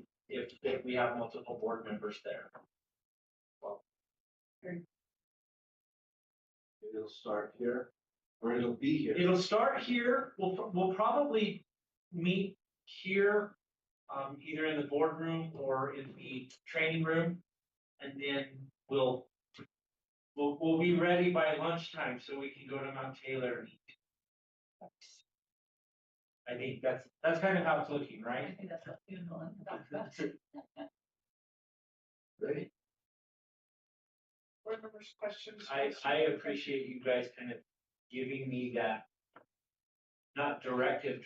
we have multiple board members there. It'll start here, or it'll be here. It'll start here. We'll probably meet here, either in the boardroom or in the training room. And then we'll be ready by lunchtime so we can go to Mount Taylor and eat. I think that's kind of how it's looking, I right? think that's what you're going Ready? Board members, questions? I appreciate you guys kind of giving me that, not direction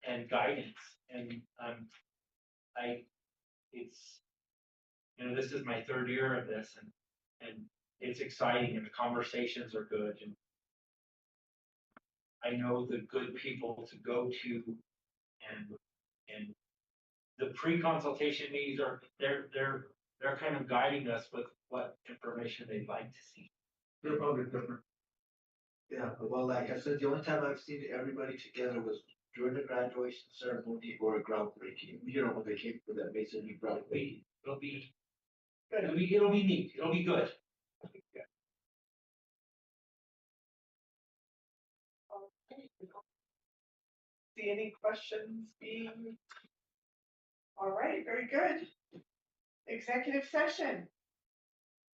and guidance. And it's, this is my third year of this, and it's exciting, and the conversations are good, and I know the good people to go to, and the pre-consultation meetings they're kind of guiding us with what information they'd like to see. They're probably different. Yeah, well, like I said, the only time I've seen everybody together was during the graduation ceremony or a groundbreaking, when they came for that masonry groundbreaking. It'll be neat. It'll be good. See any questions being? All right, very good. Executive session.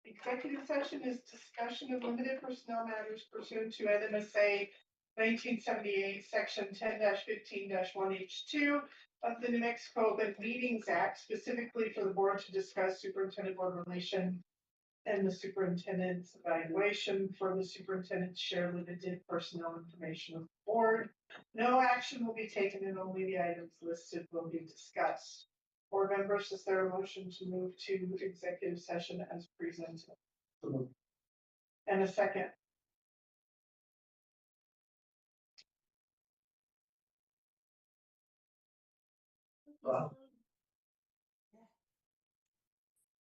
Executive session is discussion of limited personnel matters pursuant to NMSA 1978, section 10-15-1H2 of the New Mexico Open Meetings Act, specifically for the board to discuss superintendent board relation and the superintendent's evaluation. For the superintendent share limited personnel information with the board. No action will be taken and only the items listed will be discussed. Board members, is there a motion to move to executive session as presented? And a second?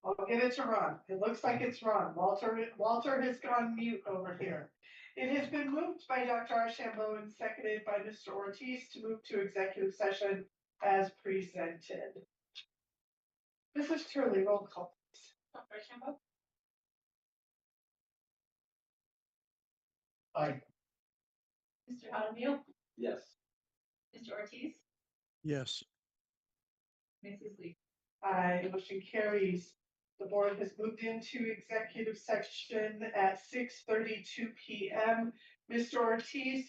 I'll give it to Ron. It looks like it's Ron. Walter has gone mute over here. It has been moved by Dr. Archambault and seconded by Mr. Ortiz to move to executive session as presented. Mrs. Turley, roll call. Dr. Shambo? Aye. Mr. Adamio? Yes. Mr. Ortiz? Yes. Mrs. Lee? Aye, motion carries. The board has moved into executive section at 6:32 p.m. Mr. Ortiz,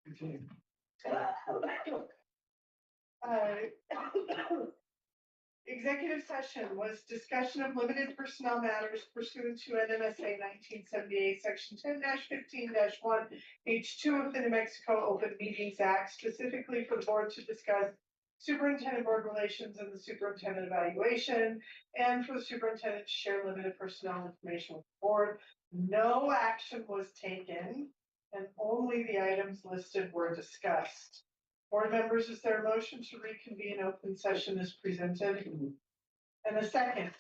Continue. Executive session was discussion of limited personnel matters pursuant to NMSA 1978, section 10-15-1, H2 of the New Mexico Open Meetings Act, specifically for the board to discuss superintendent board relations and the superintendent evaluation, and for the superintendent to share limited personnel information with the board. No action was taken, and only the items listed were discussed. Board members, is there a motion to reconvene open session as presented? And a second.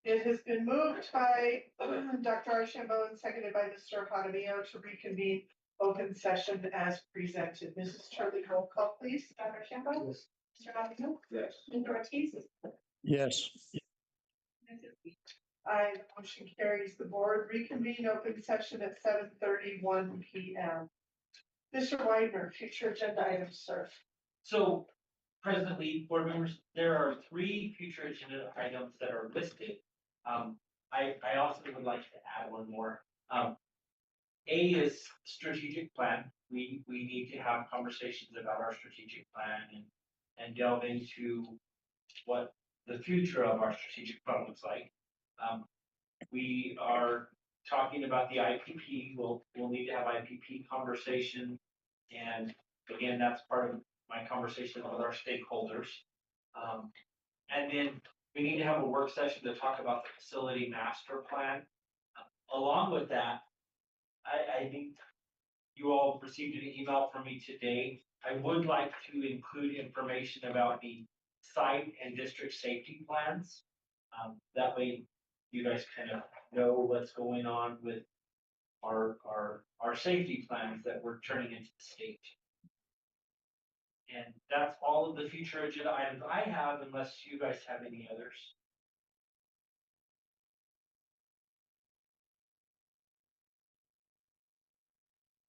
It has been moved by Dr. Archambault and seconded by Mr. Jaramillo to reconvene open session as presented. Mrs. Charlie, roll call, please. Dr. Shambo? Yes. Mr. Robinson? Yes. Mr. Ortiz? Yes. Mrs. Lee? Aye, the motion carries. The board reconvene open session at 7:31 p.m. Mr. Widener, future agenda items, sir. So, President Lee, board members, there are 3 future agenda items that are listed. I also would like to add one more. A is strategic plan. We need to have conversations about our strategic plan and delve into what the future of our strategic plan looks like. We are talking about the IPP. We'll need to have IPP conversation. And again, that's part of my conversation with our stakeholders. And then we need to have a work session to talk about the facility master plan. Along with that, I think you all received an email from me today. I would like to include information about the site and district safety plans. That way you guys kind of know what's going on with our safety plans that we're turning into the state. And that's all of the future agenda items I have, unless you guys have any others.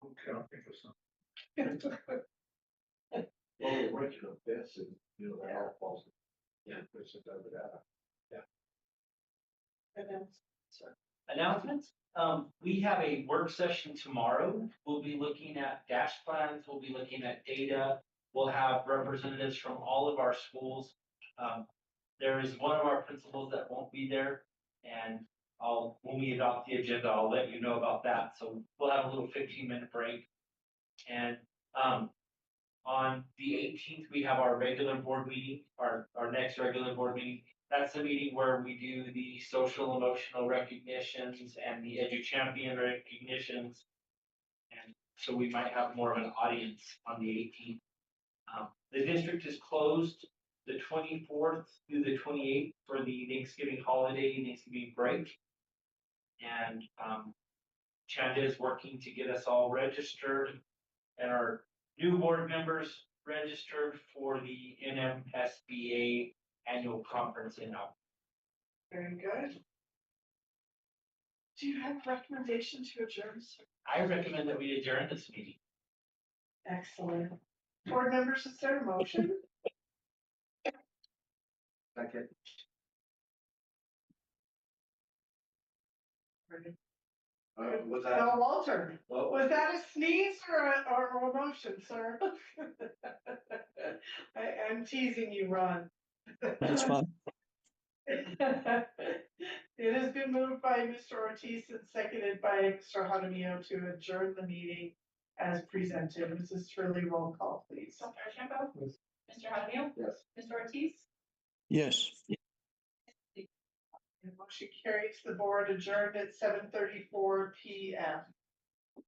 Okay, I'll think of something. Well, the original this and, you know, that all falls. Yeah. This is over that. Announcements. We have a work session tomorrow. We'll be looking at dash plans. We'll be looking at data. We'll have representatives from all of our schools. There is one of our principals that won't be there, and when we adopt the agenda, I'll let you know about that. So we'll have a little 15-minute break. And on the 18th, we have our regular board meeting, our next regular board meeting. That's the meeting where we do the social emotional recognitions and the EduChampion recognitions. And so we might have more of an audience on the 18th. The district is closed the 24th through the 28th for the Thanksgiving holiday, Thanksgiving break. And Chanda is working to get us all registered and our new board members registered for the NMSBA annual conference in August. Very good. Do you have a recommendation to adjourn, sir? I recommend that we adjourn this meeting. Excellent. Board members, is there a motion? Second. Was that? No, Walter, Well, was that a sneeze or a motion, sir? I'm teasing you, Ron. That's fine. It has been moved by Mr. Ortiz and seconded by Mr. Jaramillo to adjourn the meeting as presented. Mrs. Turley, roll call, please. Dr. Shambo? Yes. Mr. Jaramillo? yes. Mr. Ortiz? Yes. The motion carries. The board adjourned at 7:34 p.m.